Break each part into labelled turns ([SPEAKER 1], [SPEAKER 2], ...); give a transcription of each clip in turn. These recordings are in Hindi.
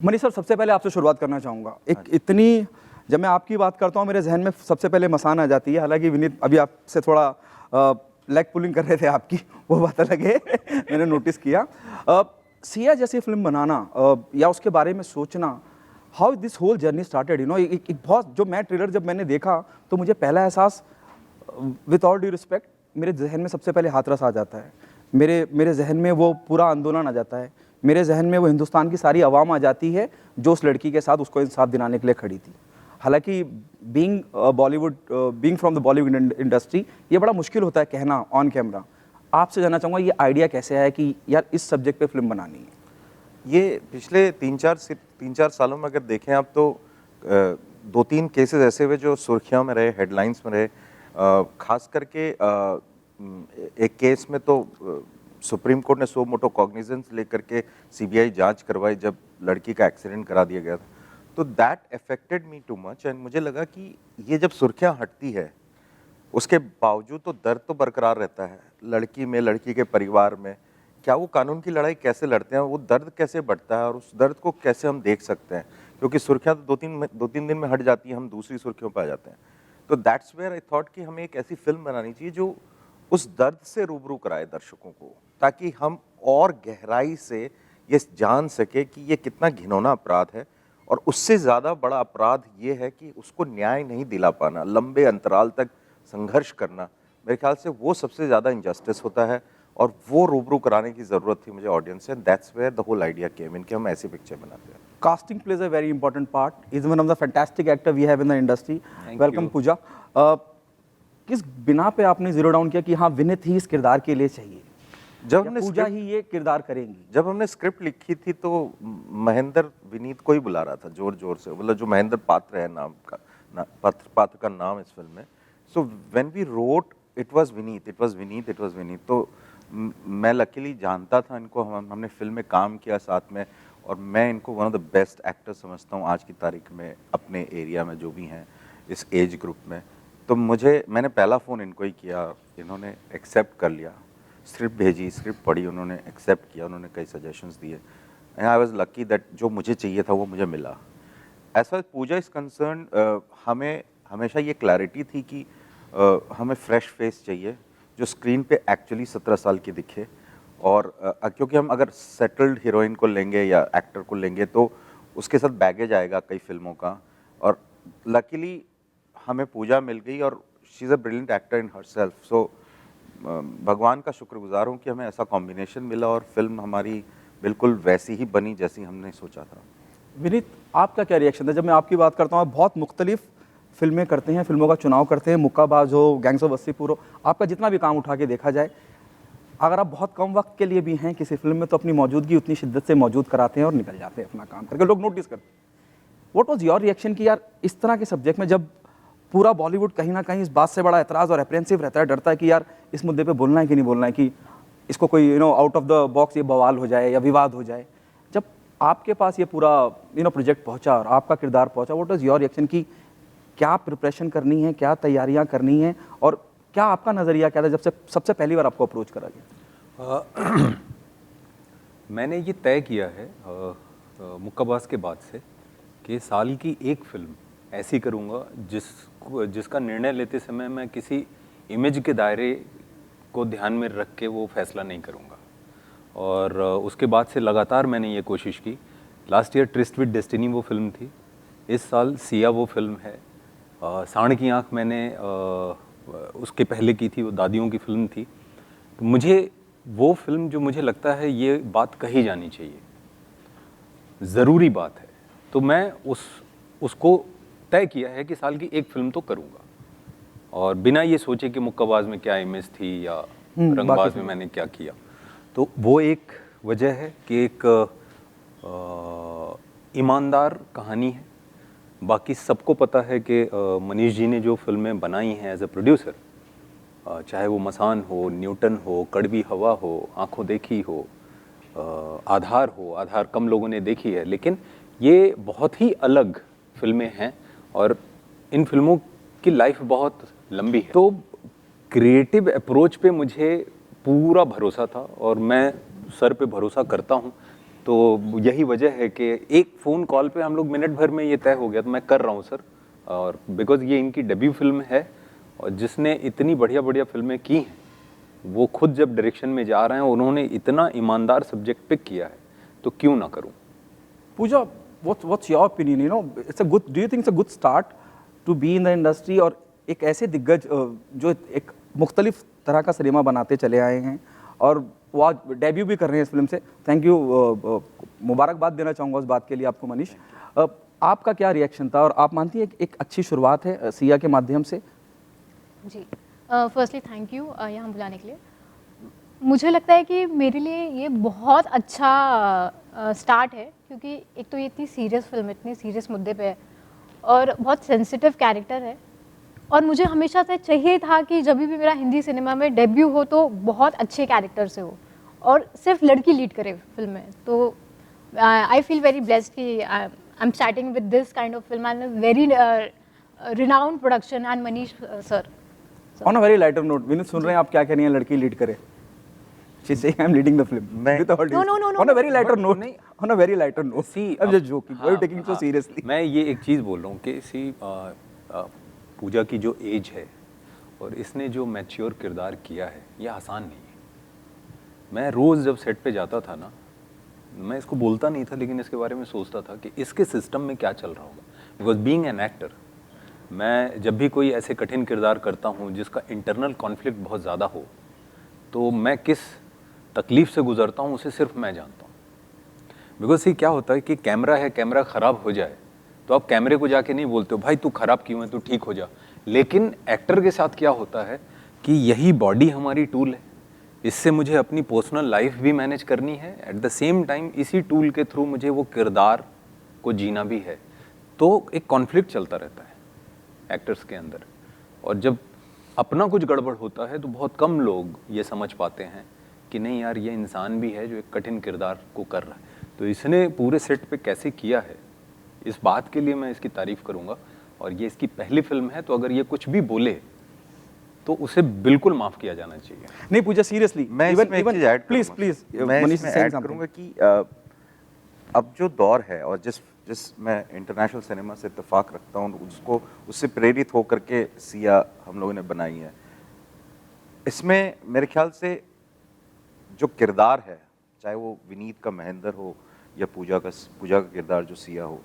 [SPEAKER 1] मनीष सर, सबसे पहले आपसे शुरुआत करना चाहूँगा। एक इतनी, जब मैं आपकी बात करता हूँ मेरे जहन में सबसे पहले मसान आ जाती है। हालांकि विनीत अभी आपसे थोड़ा लेग पुलिंग कर रहे थे आपकी, वो बात अलग है मैंने नोटिस किया। सिया जैसी फिल्म बनाना या उसके बारे में सोचना, how this whole journey started, you know. एक बहुत, जो मैं ट्रेलर जब मैंने देखा तो मुझे पहला एहसास, विथ ऑल ड्यू रिस्पेक्ट, मेरे जहन में सबसे पहले हाथरस आ जाता है। मेरे जहन में वो पूरा आंदोलन आ जाता है। मेरे जहन में वो हिंदुस्तान की सारी आवाम आ जाती है जो उस लड़की के साथ उसको इंसाफ दिलाने के लिए खड़ी थी। हालांकि being from the Bollywood industry, ये बड़ा मुश्किल होता है कहना ऑन कैमरा। आपसे जानना चाहूँगा, ये आइडिया कैसे आया कि यार इस सब्जेक्ट पे फिल्म बनानी है?
[SPEAKER 2] ये पिछले तीन चार सालों में अगर देखें आप तो दो तीन केसेस ऐसे हुए जो सुर्खियों में रहे, हेडलाइंस में रहे। खास करके एक केस में तो सुप्रीम कोर्ट ने सो मोटो कॉग्निजेंस लेकर के सीबीआई जांच करवाई जब लड़की का एक्सीडेंट करा दिया गया था। तो that affected me too much and मुझे लगा कि ये जब सुर्खियां हटती है उसके बावजूद तो दर्द तो बरकरार रहता है लड़की में, लड़की के परिवार में। क्या वो कानून की लड़ाई कैसे लड़ते हैं, वो दर्द कैसे बढ़ता है और उस दर्द को कैसे हम देख सकते हैं, क्योंकि सुर्खियां तो दो तीन दिन में हट जाती हैं, हम दूसरी सुर्खियों पर आ जाते हैं। तो दैट्स वेयर आई थॉट कि हमें एक ऐसी फिल्म बनानी चाहिए जो उस दर्द से रूबरू कराए दर्शकों को, ताकि हम और गहराई से ये जान सके कि ये कितना घिनौना अपराध है। और उससे ज़्यादा बड़ा अपराध ये है कि उसको न्याय नहीं दिला पाना, लंबे अंतराल तक संघर्ष करना। मेरे ख्याल से वो सबसे ज़्यादा इनजस्टिस होता है और वो रूबरू कराने की ज़रूरत थी मुझे ऑडियंस से। That's where the whole idea came in कि हम ऐसी पिक्चर बनाते हैं।
[SPEAKER 1] Casting plays a very important part. Is one of the fantastic actor we have in the industry. Welcome पूजा। किस बिना पे आपने जीरो डाउन किया कि हाँ विनीत ही इस किरदार के लिए चाहिए,
[SPEAKER 2] जब हमने
[SPEAKER 1] पूजा ही ये किरदार करेंगी?
[SPEAKER 2] जब हमने स्क्रिप्ट लिखी थी तो महेंद्र विनीत को ही बुला रहा था जोर जोर से, मतलब जो महेंद्र पात्र है नाम का पात्र का नाम इस फिल्म में। So when we wrote it was Vineet. तो मैं लकीली जानता था इनको, हमने फिल्म में काम किया साथ में, और मैं इनको one of the best actor समझता हूँ आज की तारीख में अपने एरिया में जो भी हैं इस एज ग्रुप में। तो मैंने पहला फ़ोन इनको ही किया, इन्होंने एक्सेप्ट कर लिया, स्क्रिप्ट भेजी, स्क्रिप्ट पढ़ी, उन्होंने एक्सेप्ट किया, उन्होंने कई सजेशंस दिए and I was lucky that जो मुझे चाहिए था वो मुझे मिला। As far Pooja is concern, हमें हमेशा ये क्लैरिटी थी कि हमें फ्रेश फेस चाहिए जो स्क्रीन पे एक्चुअली 17 साल की दिखे। और क्योंकि हम अगर सेटल्ड हीरोइन को लेंगे या एक्टर को लेंगे तो उसके साथ बैगेज आएगा कई फिल्मों का, और लकीली हमें पूजा मिल गई और she is a brilliant actor in herself. So भगवान का शुक्रगुजार हूँ कि हमें ऐसा कॉम्बिनेशन मिला और फिल्म हमारी बिल्कुल वैसी ही बनी जैसी हमने सोचा था।
[SPEAKER 1] विनीत, आपका क्या रिएक्शन था जब मैं आपकी बात करता हूँ? आप बहुत मुख्तलिफ फिल्में करते हैं, फिल्मों का चुनाव करते हैं, मुक्काबाज हो, गैंग्स ऑफ वस्सीपुर हो, आपका जितना भी काम उठा के देखा जाए, अगर आप बहुत कम वक्त के लिए भी हैं किसी फिल्म में तो अपनी मौजूदगी उतनी शिद्दत से मौजूद कराते हैं और निकल जाते हैं अपना काम करके, लोग नोटिस करते हैं। व्हाट वाज योर रिएक्शन कि यार इस तरह के सब्जेक्ट में जब पूरा बॉलीवुड कहीं ना कहीं इस बात से बड़ा एतराज़ और अप्रेंसिव रहता है, डरता है कि यार इस मुद्दे पे बोलना है कि नहीं बोलना है, कि इसको कोई आउट ऑफ द बॉक्स ये बवाल हो जाए या विवाद हो जाए, जब आपके पास ये पूरा प्रोजेक्ट पहुंचा और आपका किरदार पहुंचा, व्हाट वाज योर रिएक्शन कि क्या प्रिपरेशन करनी है, क्या तैयारियां करनी है, और क्या आपका नज़रिया क्या था जब से सबसे पहली बार आपको अप्रोच करा गया?
[SPEAKER 3] मैंने ये तय किया है मुक्काबाज के बाद से कि साल की एक फिल्म ऐसी करूँगा जिसका निर्णय लेते समय मैं किसी इमेज के दायरे को ध्यान में रख के वो फैसला नहीं करूँगा। और उसके बाद से लगातार मैंने ये कोशिश की। Last year twist with destiny वो फिल्म थी, इस साल सिया वो फिल्म है। सांड की आँख मैंने उसके पहले की थी, वो दादियों की फिल्म थी। तो मुझे वो फिल्म जो मुझे लगता है ये बात कही जानी चाहिए, ज़रूरी बात है, तो मैं उसको तय किया है कि साल की एक फिल्म तो करूँगा, और बिना ये सोचे कि मुक्काबाज में क्या इमेज थी या रंगबाज में मैंने क्या किया। तो वो एक वजह है कि एक ईमानदार कहानी है। बाकी सबको पता है कि मनीष जी ने जो फिल्में बनाई हैं एज ए प्रोड्यूसर, चाहे वो मसान हो, न्यूटन हो, कड़वी हवा हो, आंखों देखी हो, आधार कम लोगों ने देखी है, लेकिन ये बहुत ही अलग फिल्में हैं और इन फिल्मों की लाइफ बहुत लंबी है। तो क्रिएटिव अप्रोच पे मुझे पूरा भरोसा था और मैं सर पे भरोसा करता हूँ। तो यही वजह है कि एक फ़ोन कॉल पे हम लोग मिनट भर में ये तय हो गया, तो मैं कर रहा हूँ सर। और बिकॉज ये इनकी डेब्यू फिल्म है, और जिसने इतनी बढ़िया बढ़िया फिल्में की हैं, वो खुद जब डायरेक्शन में जा रहे हैं, उन्होंने इतना ईमानदार सब्जेक्ट पिक किया है, तो क्यों ना करूं।
[SPEAKER 1] पूजा, what's your opinion? You know, do you think it's a good start to be in the industry? और एक ऐसे दिग्गज जो एक मुख्तलिफ तरह का सिनेमा बनाते चले आए हैं, और वो आज डेब्यू भी कर रहे हैं इस फिल्म से। थैंक यू, मुबारकबाद देना चाहूँगा उस बात के लिए आपको मनीष। आपका क्या रिएक्शन था, और आप मानती हैं एक अच्छी शुरुआत है सिया के माध्यम से?
[SPEAKER 4] जी, फर्स्टली थैंक यू यहाँ बुलाने के लिए। मुझे लगता है कि मेरे लिए ये बहुत अच्छा स्टार्ट है, क्योंकि एक तो ये इतनी सीरियस फिल्म, इतनी सीरियस मुद्दे पे है, और बहुत सेंसिटिव कैरेक्टर है, और मुझे हमेशा से चाहिए था कि जब भी मेरा हिंदी सिनेमा में डेब्यू हो तो बहुत अच्छे कैरेक्टर से हो, और सिर्फ लड़की लीड करे फिल्म में। तो आई फील वेरी ब्लेस्ड कि I am starting with this kind of film and very renowned production and Manish sir.
[SPEAKER 1] On a very lighter note, Vineet सुन रहे हैं आप क्या कह रही हैं, लड़की लीड करे? She saying I'm leading the film.
[SPEAKER 4] No.
[SPEAKER 1] On a very lighter note. On a very lighter note.
[SPEAKER 3] See,
[SPEAKER 1] I'm just joking. Why are you taking so seriously?
[SPEAKER 3] मैं ये एक चीज़ बोल रहा हूँ कि पूजा की जो एज है, और इसने जो मैच्योर किरदार किया है, ये आसान नहीं है। मैं रोज़ जब सेट पे जाता था ना, मैं इसको बोलता नहीं था, लेकिन इसके बारे में सोचता था कि इसके सिस्टम में क्या चल रहा होगा। बिकॉज बीइंग एन एक्टर, मैं जब भी कोई ऐसे कठिन किरदार करता हूँ जिसका इंटरनल कॉन्फ्लिक्ट बहुत ज़्यादा हो, तो मैं किस तकलीफ़ से गुजरता हूँ उसे सिर्फ मैं जानता हूँ। बिकॉज ये क्या होता है कि कैमरा है, कैमरा ख़राब हो जाए तो आप कैमरे को जाके नहीं बोलते हो भाई तू ख़राब क्यों है, तू ठीक हो जा। लेकिन एक्टर के साथ क्या होता है कि यही बॉडी हमारी टूल है, इससे मुझे अपनी पर्सनल लाइफ भी मैनेज करनी है, एट द सेम टाइम इसी टूल के थ्रू मुझे वो किरदार को जीना भी है। तो एक कॉन्फ्लिक्ट चलता रहता है एक्टर्स के अंदर, और जब अपना कुछ गड़बड़ होता है तो बहुत कम लोग ये समझ पाते हैं कि नहीं यार ये इंसान भी है जो एक कठिन किरदार को कर रहा है। तो इसने पूरे सेट पे कैसे किया है, इस बात के लिए मैं इसकी तारीफ़ करूँगा। और ये इसकी पहली फिल्म है, तो अगर ये कुछ भी बोले तो उसे बिल्कुल माफ़ किया जाना चाहिए।
[SPEAKER 1] नहीं पूजा, सीरियसली
[SPEAKER 2] मैं इसमें एक चीज़ ऐड
[SPEAKER 1] प्लीज
[SPEAKER 2] मैं
[SPEAKER 1] मनीष
[SPEAKER 2] इसमें
[SPEAKER 1] saying
[SPEAKER 2] ऐड
[SPEAKER 1] something.
[SPEAKER 2] करूँगा कि अब जो दौर है, और जिस मैं इंटरनेशनल सिनेमा से इत्तेफाक रखता हूँ, उसको उससे प्रेरित होकर के सिया हम लोगों ने बनाई है। इसमें मेरे ख्याल से जो किरदार है, चाहे वो विनीत का महेंद्र हो या पूजा का किरदार जो सिया हो,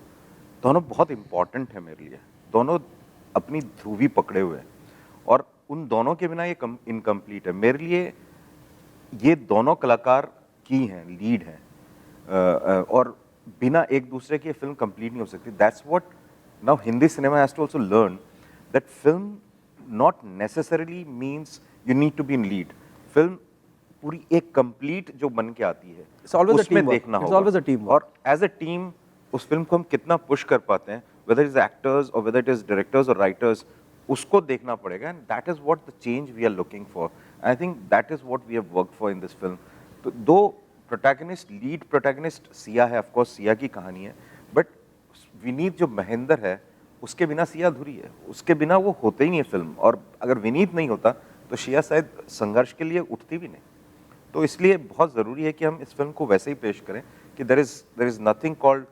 [SPEAKER 2] दोनों बहुत इम्पॉर्टेंट है मेरे लिए। दोनों अपनी ध्रुवी पकड़े हुए हैं, और उन दोनों के बिना ये इनकम्प्लीट है। मेरे लिए ये दोनों कलाकार की हैं, लीड हैं, और बिना एक दूसरे के फिल्म कंप्लीट नहीं हो सकती। That's what now Hindi cinema has to also learn, that film not necessarily means you need to be in lead. Film पूरी एक कंप्लीट जो बन के आती है, उसमें देखना होगा, और एज अ टीम उस फिल्म को हम कितना पुश कर पाते हैं, वेदर इज एक्टर्स और वेदर इट इज डायरेक्टर्स और राइटर्स, उसको देखना पड़ेगा। And that is what the change we are looking for. I think that is what we have worked for in this film. तो दो प्रोटैगनिस्ट, लीड प्रोटैगनिस्ट सिया है, ऑफ कोर्स सिया की कहानी है, बट विनीत जो महेंद्र है, उसके बिना सिया अधूरी है, उसके बिना वो होते ही नहीं है फिल्म। और अगर विनीत नहीं होता तो सिया शायद संघर्ष के लिए उठती भी नहीं। तो इसलिए बहुत ज़रूरी है कि हम इस फिल्म को वैसे ही पेश करें कि there is nothing called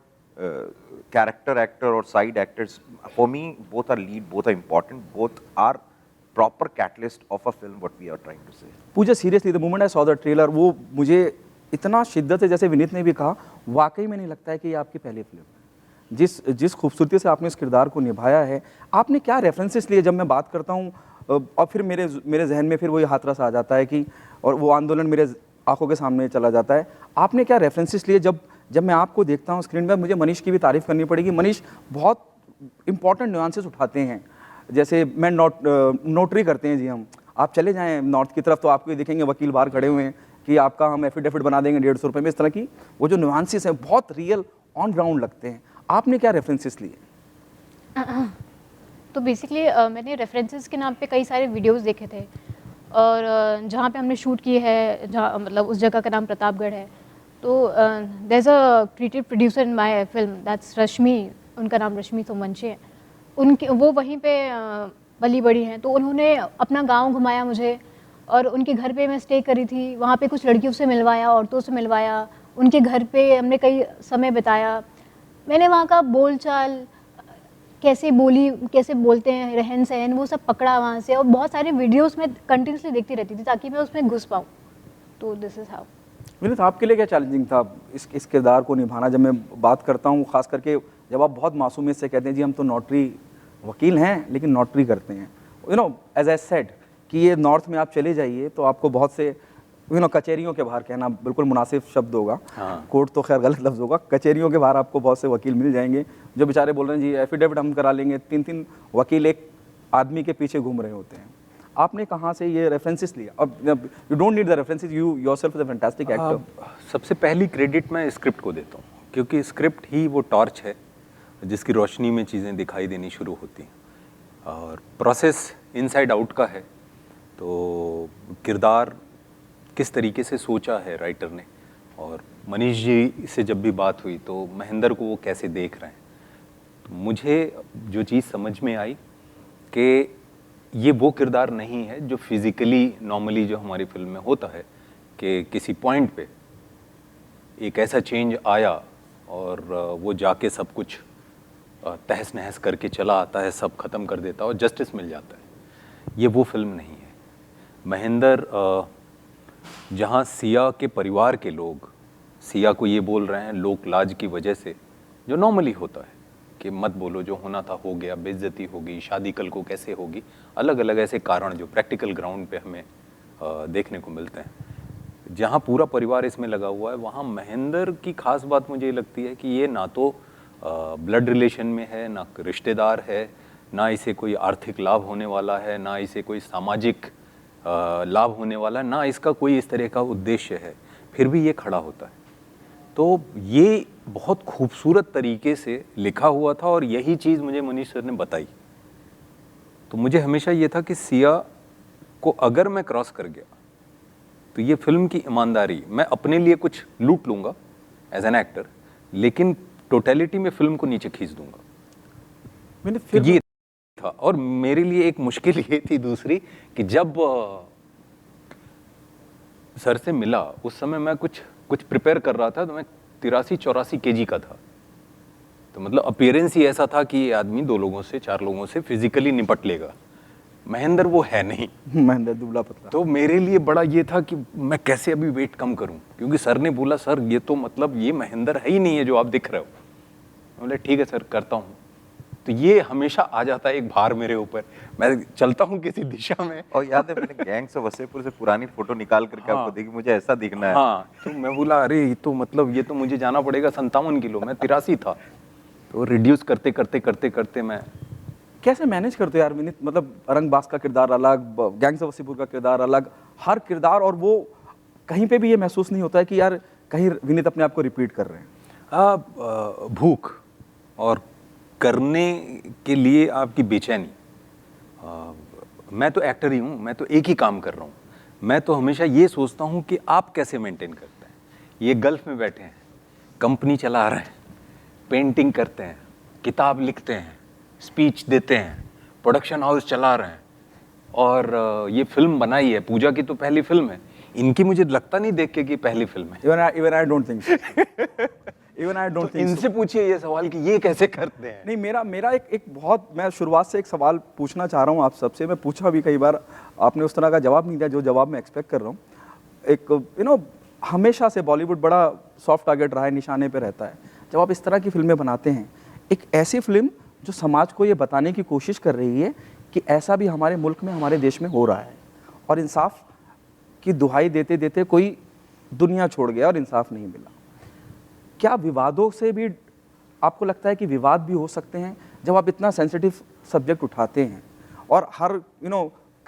[SPEAKER 2] character actor or side actors. For me, both are lead, both are important, both are proper catalyst of a film, what we are trying to say.
[SPEAKER 1] Pooja, seriously the moment I saw the trailer, वो मुझे इतना शिद्दत से, जैसे विनीत ने भी कहा, वाकई में नहीं लगता है कि ये आपकी पहली फिल्म है। जिस खूबसूरती से आपने इस किरदार को निभाया है, आपने क्या रेफरेंसेस लिए? जब मैं बात करता हूँ और फिर मेरे जहन में फिर वही हाथरस आ जाता है कि, और वो आंदोलन मेरे आंखों के सामने चला जाता है। आपने क्या रेफरेंसेस लिए? जब मैं आपको देखता हूँ स्क्रीन पर, मुझे मनीष की भी तारीफ़ करनी पड़ेगी। मनीष बहुत इंपॉर्टेंट न्यूआंसेस उठाते हैं, जैसे मैं नोटरी करते हैं जी हम, आप चले जाएं नॉर्थ की तरफ तो आपको देखेंगे वकील बाहर खड़े हुए हैं कि आपका हम एफिडेविट बना देंगे 150 रुपये में। इस तरह की वो जो न्यूआंसेस हैं बहुत रियल ऑन ग्राउंड लगते हैं। आपने क्या रेफरेंसेस लिए?
[SPEAKER 4] तो बेसिकली मैंने रेफरेंसेस के नाम पे कई सारे वीडियोस देखे थे, और जहाँ पे हमने शूट किए है, जहाँ मतलब उस जगह का नाम प्रतापगढ़ है। तो there is a creative producer in my film, that's Rashmi, उनका नाम रश्मि सोमवंशी है। उनके वो वहीं पे पली बड़ी हैं, तो उन्होंने अपना गांव घुमाया मुझे, और उनके घर पे मैं स्टे करी थी। वहाँ पे कुछ लड़कियों से मिलवाया, औरतों से मिलवाया, उनके घर पे हमने कई समय बिताया। मैंने वहाँ का बोलचाल, कैसे बोलते हैं, रहन सहन, वो सब पकड़ा वहाँ से, और बहुत सारे वीडियोस में कंटिन्यूसली देखती रहती थी ताकि मैं उसमें घुस पाऊँ। तो दिस इज़ हाउ।
[SPEAKER 1] विनीत, आपके लिए क्या चैलेंजिंग था इस किरदार को निभाना? जब मैं बात करता हूँ खास करके जब आप बहुत मासूमियत से कहते हैं जी हम तो नौटरी वकील हैं लेकिन नौटरी करते हैं, एज आई सेड कि ये नॉर्थ में आप चले जाइए तो आपको बहुत से कचहरियों के बाहर, कहना बिल्कुल मुनासिब शब्द होगा, कोर्ट तो खैर गलत लफ्ज़ होगा, कचहरियों के बाहर आपको बहुत से वकील मिल जाएंगे जो बेचारे बोल रहे हैं जी एफिडेविट हम करा लेंगे, 3-3 वकील एक आदमी के पीछे घूम रहे होते हैं। आपने कहाँ से ये रेफरेंसेस लिया? और you don't need the references, you yourself is a fantastic actor.
[SPEAKER 3] सबसे पहली क्रेडिट मैं स्क्रिप्ट को देता हूँ, क्योंकि स्क्रिप्ट ही वो टॉर्च है जिसकी रोशनी में चीज़ें दिखाई देनी शुरू होती हैं, और प्रोसेस इनसाइड आउट का है। तो किरदार किस तरीके से सोचा है राइटर ने, और मनीष जी से जब भी बात हुई तो महेंद्र को वो कैसे देख रहे हैं, तो मुझे जो चीज़ समझ में आई कि ये वो किरदार नहीं है जो फिज़िकली नॉर्मली जो हमारी फिल्म में होता है कि किसी पॉइंट पे एक ऐसा चेंज आया और वो जाके सब कुछ तहस नहस करके चला आता है, सब ख़त्म कर देता है और जस्टिस मिल जाता है। ये वो फिल्म नहीं है। महेंद्र जहाँ सिया के परिवार के लोग सिया को ये बोल रहे हैं लोक लाज की वजह से, जो नॉर्मली होता है कि मत बोलो, जो होना था हो गया, बेइज्जती होगी, शादी कल को कैसे होगी, अलग अलग ऐसे कारण जो प्रैक्टिकल ग्राउंड पे हमें देखने को मिलते हैं। जहाँ पूरा परिवार इसमें लगा हुआ है, वहाँ महेंद्र की खास बात मुझे ये लगती है कि ये ना तो ब्लड रिलेशन में है, ना रिश्तेदार है, ना इसे कोई आर्थिक लाभ होने वाला है, ना इसे कोई सामाजिक लाभ होने वाला है, ना इसका कोई इस तरह का उद्देश्य है, फिर भी ये खड़ा होता है। तो ये बहुत खूबसूरत तरीके से लिखा हुआ था और यही चीज़ मुझे मनीष सर ने बताई। तो मुझे हमेशा ये था कि सिया को अगर मैं क्रॉस कर गया तो ये फिल्म की ईमानदारी, मैं अपने लिए कुछ लूट लूँगा एज एन एक्टर, लेकिन टोटलिटी में फिल्म को नीचे खींच दूंगा।
[SPEAKER 1] मैंने फिर
[SPEAKER 3] ये था। और मेरे लिए एक मुश्किल ये थी दूसरी कि जब सर से मिला उस समय मैं कुछ प्रिपेयर कर रहा था, तो मैं 83-84 kg का था। तो मतलब अपीयरेंस ही ऐसा था कि ये आदमी 2 लोगों से 4 लोगों से फिजिकली निपट लेगा। महेंद्र वो है नहीं,
[SPEAKER 1] महेंद्र दुबला पतला।
[SPEAKER 3] तो मेरे लिए बड़ा ये था कि मैं कैसे अभी वेट कम करूं, क्योंकि सर ने बोला सर ये तो मतलब ये महेंद्र है ही नहीं है जो आप दिख रहे हो। बोले ठीक है सर करता हूँ। तो ये हमेशा आ जाता है एक भार मेरे ऊपर, मैं चलता हूँ किसी दिशा में।
[SPEAKER 2] और याद है मैंने गैंग्स ऑफ वसेपुर से पुरानी फोटो निकाल करके आपको देखी, मुझे ऐसा दिखना है।
[SPEAKER 3] हाँ, तो मैं बोला अरे ये तो मतलब ये तो मुझे जाना पड़ेगा 57 किलो, मैं 83 था। तो रिड्यूस करते करते करते करते मैं
[SPEAKER 1] कैसे मैनेज करते हो यार विनीत? मतलब रंगबाज का किरदार अलग, गैंग्स ऑफ वसीपुर का किरदार अलग, हर किरदार, और वो कहीं पे भी ये महसूस नहीं होता है कि यार कहीं विनीत अपने आप को रिपीट कर रहे हैं?
[SPEAKER 3] भूख और करने के लिए आपकी बेचैनी। मैं तो एक्टर ही हूँ, मैं तो एक ही काम कर रहा हूँ। मैं तो हमेशा ये सोचता हूँ कि आप कैसे मेंटेन करते हैं। ये गल्फ में बैठे हैं, कंपनी चला रहे हैं, पेंटिंग करते हैं, किताब लिखते हैं, स्पीच देते हैं, प्रोडक्शन हाउस चला रहे हैं, और ये फिल्म बनाई है, पूजा की तो पहली फिल्म है। इनकी मुझे लगता नहीं देख के कि पहली फिल्म है।
[SPEAKER 1] Even I don't think even I don't think
[SPEAKER 3] इनसे पूछिए ये सवाल कि ये कैसे करते हैं।
[SPEAKER 1] नहीं, मेरा एक बहुत, मैं शुरुआत से एक सवाल पूछना चाह रहा हूँ आप सबसे। मैं पूछा भी कई बार, आपने उस तरह का जवाब नहीं दिया जो जवाब मैं एक्सपेक्ट कर रहा हूँ। एक हमेशा से बॉलीवुड बड़ा सॉफ्ट टारगेट रहा है, निशाने पे रहता है। जब आप इस तरह की फिल्में बनाते हैं, एक ऐसी फिल्म जो समाज को ये बताने की कोशिश कर रही है कि ऐसा भी हमारे मुल्क में, हमारे देश में हो रहा है, और इंसाफ की दुहाई देते देते कोई दुनिया छोड़ गया और इंसाफ नहीं मिला। क्या विवादों से भी आपको लगता है कि विवाद भी हो सकते हैं जब आप इतना सेंसिटिव सब्जेक्ट उठाते हैं, और हर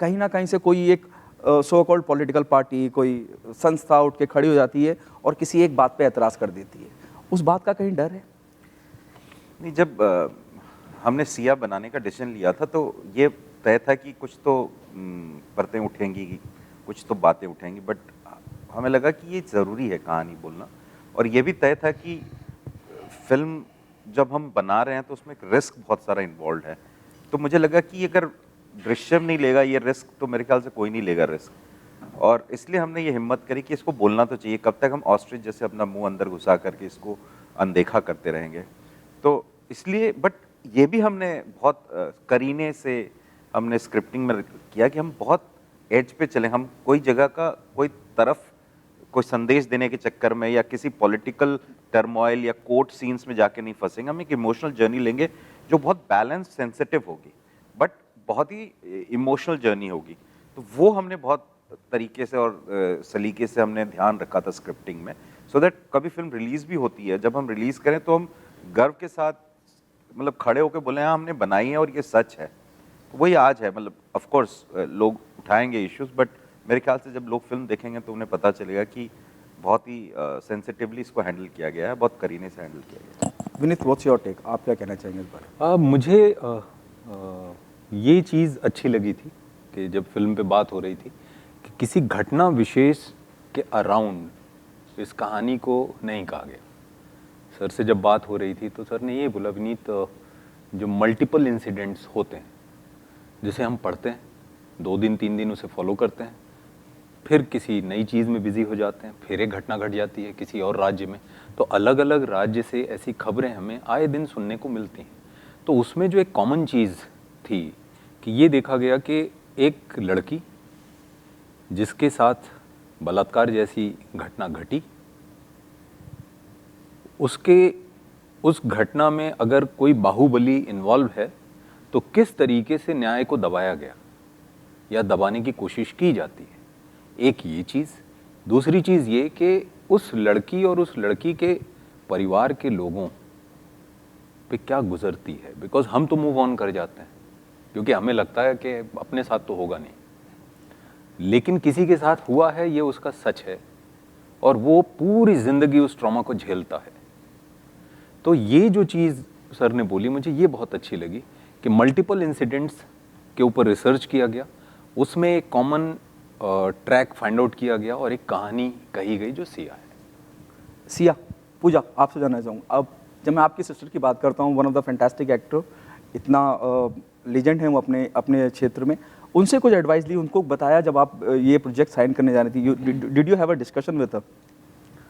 [SPEAKER 1] कहीं ना कहीं से कोई एक सो कॉल्ड पॉलिटिकल पार्टी, कोई संस्था उठ के खड़ी हो जाती है और किसी एक बात पे एतराज़ कर देती है? उस बात का कहीं डर है?
[SPEAKER 2] नहीं, जब हमने सिया बनाने का डिसीजन लिया था तो ये तय था कि कुछ तो परतें उठेंगी, कुछ तो बातें उठेंगी, बट हमें लगा कि ये ज़रूरी है कहानी बोलना। और ये भी तय था कि फिल्म जब हम बना रहे हैं तो उसमें एक रिस्क बहुत सारा इन्वॉल्व है। तो मुझे लगा कि अगर दृश्यम नहीं लेगा ये रिस्क, तो मेरे ख्याल से कोई नहीं लेगा रिस्क। और इसलिए हमने ये हिम्मत करी कि इसको बोलना तो चाहिए, कब तक हम ऑस्ट्रिच जैसे अपना मुंह अंदर घुसा करके इसको अनदेखा करते रहेंगे। तो इसलिए बट ये भी हमने बहुत करीने से हमने स्क्रिप्टिंग में किया कि हम बहुत एज पे चलें, हम कोई जगह का कोई तरफ कोई संदेश देने के चक्कर में या किसी पॉलिटिकल टर्मोइल या कोर्ट सीन्स में जाके नहीं फंसेंगे। हम एक इमोशनल जर्नी लेंगे जो बहुत बैलेंस सेंसिटिव होगी बट बहुत ही इमोशनल जर्नी होगी। तो वो हमने बहुत तरीके से और सलीके से हमने ध्यान रखा था स्क्रिप्टिंग में, सो दैट कभी फिल्म रिलीज भी होती है, जब हम रिलीज करें तो हम गर्व के साथ मतलब खड़े होकर बोले हाँ हमने बनाई है और ये सच है। तो वही आज है, मतलब ऑफ कोर्स लोग उठाएंगे इश्यूज, बट मेरे ख्याल से जब लोग फिल्म देखेंगे तो उन्हें पता चलेगा कि बहुत ही सेंसिटिवली इसको हैंडल किया गया है, बहुत करीने से हैंडल किया गया है।
[SPEAKER 1] Vineet, what's your take? आप क्या कहना चाहेंगे इस बारे?
[SPEAKER 3] मुझे ये चीज़ अच्छी लगी थी कि जब फिल्म पे बात हो रही थी कि किसी घटना विशेष के अराउंड इस कहानी को नहीं कहा गया। सर से जब बात हो रही थी तो सर ने ये बोला, विनीत जो मल्टीपल इंसिडेंट्स होते हैं जिसे हम पढ़ते हैं 2 दिन 3 दिन उसे फॉलो करते हैं, फिर किसी नई चीज़ में बिजी हो जाते हैं, फिर एक घटना घट जाती है किसी और राज्य में, तो अलग अलग राज्य से ऐसी खबरें हमें आए दिन सुनने को मिलती हैं। तो उसमें जो एक कॉमन चीज़ थी कि ये देखा गया कि एक लड़की जिसके साथ बलात्कार जैसी घटना घटी, उस घटना में अगर कोई बाहुबली इन्वॉल्व है तो किस तरीके से न्याय को दबाया गया या दबाने की कोशिश की जाती है। एक ये चीज़, दूसरी चीज़ ये कि उस लड़की और उस लड़की के परिवार के लोगों पे क्या गुजरती है, बिकॉज हम तो मूव ऑन कर जाते हैं क्योंकि हमें लगता है कि अपने साथ तो होगा नहीं, लेकिन किसी के साथ हुआ है, ये उसका सच है और वो पूरी ज़िंदगी उस ट्रॉमा को झेलता है। तो ये जो चीज़ सर ने बोली मुझे ये बहुत अच्छी लगी कि मल्टीपल इंसिडेंट्स के ऊपर रिसर्च किया गया, उसमें एक कॉमन ट्रैक फाइंड आउट किया गया और एक कहानी कही गई जो सिया है।
[SPEAKER 1] सिया, पूजा, आपसे जानना चाहूँगा, अब जब मैं आपकी सिस्टर की बात करता हूँ, one of the fantastic actor, इतना लीजेंड है वो अपने अपने क्षेत्र में, उनसे कुछ एडवाइस ली, उनको बताया जब आप ये प्रोजेक्ट साइन करने जा रही थी, did you have a discussion with her?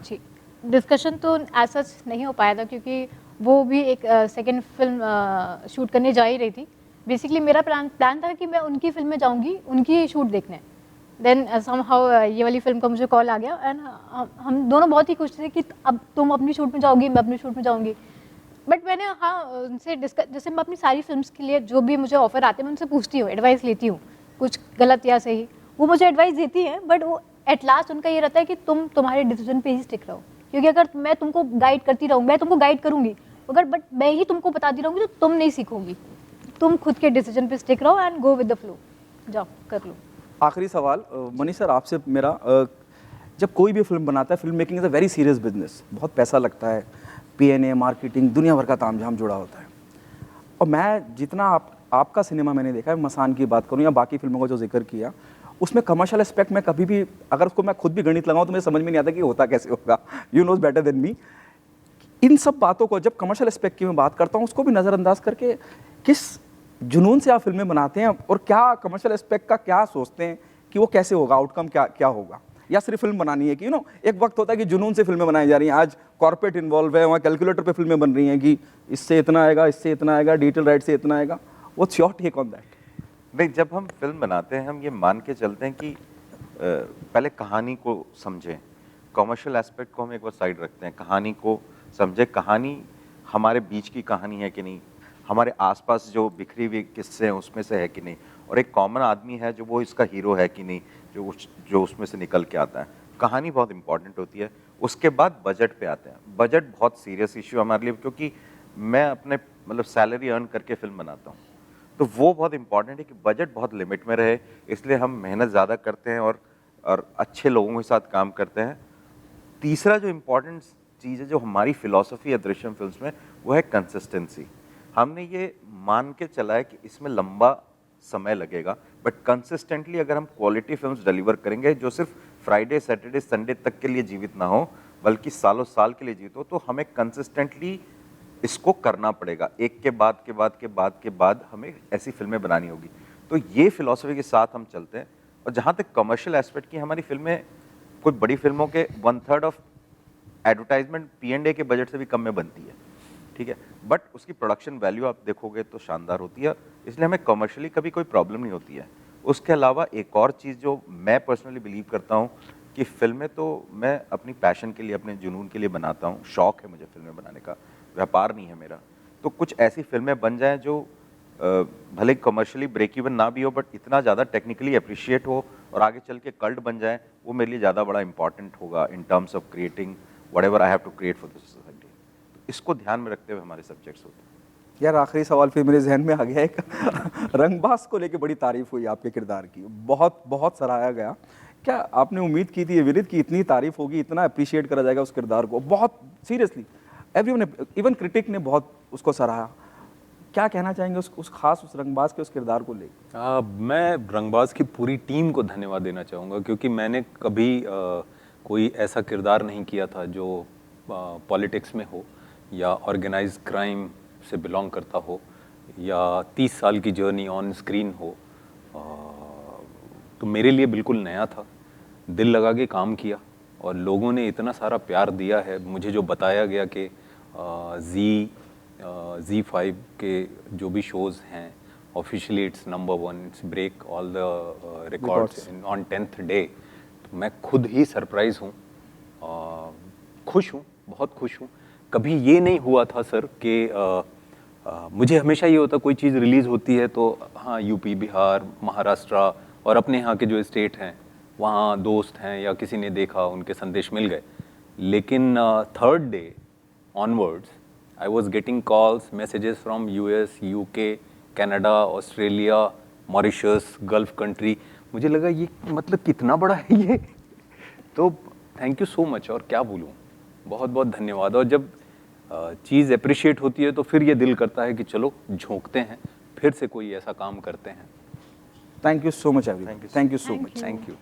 [SPEAKER 4] जी, डिस्कशन तो एज सच नहीं हो पाया था क्योंकि वो भी एक सेकंड फिल्म शूट करने जा ही रही थी। बेसिकली मेरा प्लान था कि मैं उनकी फिल्म में जाऊंगी, उनकी शूट देखने। देन समहाउ ये वाली फिल्म का मुझे कॉल आ गया एंड हम दोनों बहुत ही खुश थे कि अब तुम अपनी शूट में जाओगी, मैं अपनी शूट में जाऊंगी। बट मैंने उनसे डिस्कस, जैसे मैं अपनी सारी फिल्म्स के लिए जो भी मुझे ऑफर आते हैं मैं उनसे पूछती हूँ, एडवाइस लेती हूँ, कुछ गलत या सही, वो मुझे एडवाइस देती हैं, बट वो एट लास्ट उनका ये रहता है कि तुम तुम्हारे डिसीजन पे ही स्टिक रहो, क्योंकि अगर मैं तुमको गाइड करती रहूँ, मैं तुमको गाइड करूँगी, अगर बट मैं ही तुमको बताती रहूँगी तो तुम नहीं सीखोगी। तुम खुद के डिसीजन पे स्टिक रहो and go with the flow, जाओ कर लो।
[SPEAKER 1] आखिरी सवाल मनीष सर आपसे मेरा, जब कोई भी फिल्म बनाता है, film making is a very serious business, बहुत पैसा लगता है, पीएनए, मार्केटिंग, दुनिया भर का तामझाम जुड़ा होता है। और मैं जितना आपका सिनेमा मैंने देखा है, मसान की बात करूं या बाकी फिल्मों का जो जिक्र किया, उसमें कमर्शियल एस्पेक्ट में कभी भी, अगर उसको मैं खुद भी गणित लगाऊं तो मुझे समझ में नहीं आता कि होता कैसे होगा, you know better than me. इन सब बातों को जब कमर्शियल एस्पेक्ट की मैं बात करता हूँ, उसको भी नज़रअंदाज करके किस जुनून से आप फिल्में बनाते हैं और क्या कमर्शियल एस्पेक्ट का क्या सोचते हैं कि वो कैसे होगा, आउटकम क्या क्या होगा, या सिर्फ फिल्म बनानी है कि एक वक्त होता है कि जुनून से फिल्में बनाई जा रही हैं, आज कॉर्पोरेट इन्वॉल्व है, वहाँ कैलकुलेटर पे फिल्में बन रही हैं कि इससे इतना आएगा, इससे इतना आएगा, डिजिटल राइट से इतना आएगा। What's your take on that?
[SPEAKER 2] नहीं, जब हम फिल्म बनाते हैं हम ये मान के चलते हैं कि पहले कहानी को समझें, कमर्शियल एस्पेक्ट को हम एक बार साइड रखते हैं, कहानी को समझें, कहानी हमारे बीच की कहानी है कि नहीं, हमारे आसपास जो बिखरी हुई किस्से हैं उसमें से है कि नहीं, और एक कॉमन आदमी है जो वो इसका हीरो है कि नहीं, जो उसमें से निकल के आता है। कहानी बहुत इंपॉर्टेंट होती है। उसके बाद बजट पे आते हैं। बजट बहुत सीरियस इशू हमारे लिए, क्योंकि मैं अपने मतलब सैलरी अर्न करके फिल्म बनाता हूँ, तो वो बहुत इंपॉर्टेंट है कि बजट बहुत लिमिट में रहे, इसलिए हम मेहनत ज़्यादा करते हैं और अच्छे लोगों के साथ काम करते हैं। तीसरा जो इम्पोर्टेंट चीज़ है जो हमारी फिलॉसफी है दृश्यम फिल्म्स में, वो है कंसिस्टेंसी। हमने ये मान के चला है कि इसमें लंबा समय लगेगा, बट कंसिस्टेंटली अगर हम क्वालिटी फिल्म्स डिलीवर करेंगे जो सिर्फ फ्राइडे सैटरडे संडे तक के लिए जीवित ना हो, बल्कि सालों साल के लिए जीवित हो, तो हमें कंसिस्टेंटली इसको करना पड़ेगा। एक के बाद के बाद के बाद के बाद हमें ऐसी फिल्में बनानी होगी। तो ये फिलॉसफी के साथ हम चलते हैं और जहाँ तक कमर्शियल एस्पेक्ट की, हमारी फिल्में कोई बड़ी फिल्मों के 1/3 ऑफ एडवर्टाइजमेंट P&A के बजट से भी कम में बनती है, ठीक है, बट उसकी प्रोडक्शन वैल्यू आप देखोगे तो शानदार होती है, इसलिए हमें कमर्शियली कभी कोई प्रॉब्लम नहीं होती है। उसके अलावा एक और चीज़ जो मैं पर्सनली बिलीव करता हूँ कि फिल्में तो मैं अपनी पैशन के लिए, अपने जुनून के लिए बनाता हूँ, शौक है मुझे फिल्में बनाने का, व्यापार नहीं है मेरा। तो कुछ ऐसी फिल्में बन जाएं जो भले कमर्शियली ब्रेक इवन ना भी हो, बट इतना ज़्यादा टेक्निकली अप्रिशिएट हो और आगे चल के कल्ट बन जाए, वो मेरे लिए ज़्यादा बड़ा इंपॉर्टेंट होगा in terms of creating whatever I have to create for the society. इसको ध्यान में रखते हुए हमारे सब्जेक्ट्स होते हैं।
[SPEAKER 1] यार आखिरी सवाल फिर मेरे जहन में आ गया, एक रंगबाज को लेके बड़ी तारीफ हुई आपके किरदार की, बहुत बहुत सराहा गया। क्या आपने उम्मीद की थी विनीत की इतनी तारीफ होगी, इतना अप्रिशिएट करा जाएगा उस किरदार को? बहुत सीरियसली एवरीवन ने, इवन क्रिटिक ने बहुत उसको सराहा। क्या कहना चाहेंगे उस खास उस रंगबाज के उस किरदार को लेकर?
[SPEAKER 3] मैं रंगबाज की पूरी टीम को धन्यवाद देना चाहूँगा, क्योंकि मैंने कभी कोई ऐसा किरदार नहीं किया था जो पॉलिटिक्स में हो या ऑर्गेनाइज्ड क्राइम से बिलोंग करता हो या 30 साल की जर्नी ऑन स्क्रीन हो। तो मेरे लिए बिल्कुल नया था, दिल लगा के काम किया और लोगों ने इतना सारा प्यार दिया है। मुझे जो बताया गया कि Z5 के जो भी शोज़ हैं, officially it's number 1, it's break all the records on 10th डे। तो मैं खुद ही सरप्राइज़ हूँ, खुश हूँ, बहुत खुश हूँ। कभी ये नहीं हुआ था सर कि मुझे हमेशा ये होता कोई चीज़ रिलीज़ होती है तो हाँ यूपी, बिहार, महाराष्ट्र और अपने यहाँ के जो स्टेट हैं वहाँ दोस्त हैं या किसी ने देखा, उनके संदेश मिल गए। लेकिन 3rd day onwards I was getting calls, messages from US, UK, Canada, Australia, Mauritius, gulf country. मुझे लगा ये मतलब कितना बड़ा है ये। तो थैंक यू सो मच, और क्या बोलूँ, बहुत बहुत धन्यवाद। और जब चीज़ अप्रिशिएट होती है तो फिर ये दिल करता है कि चलो झोंकते हैं, फिर से कोई ऐसा काम करते हैं।
[SPEAKER 1] Thank you so much everyone, thank you so much,
[SPEAKER 4] Thank you.
[SPEAKER 3] Thank you.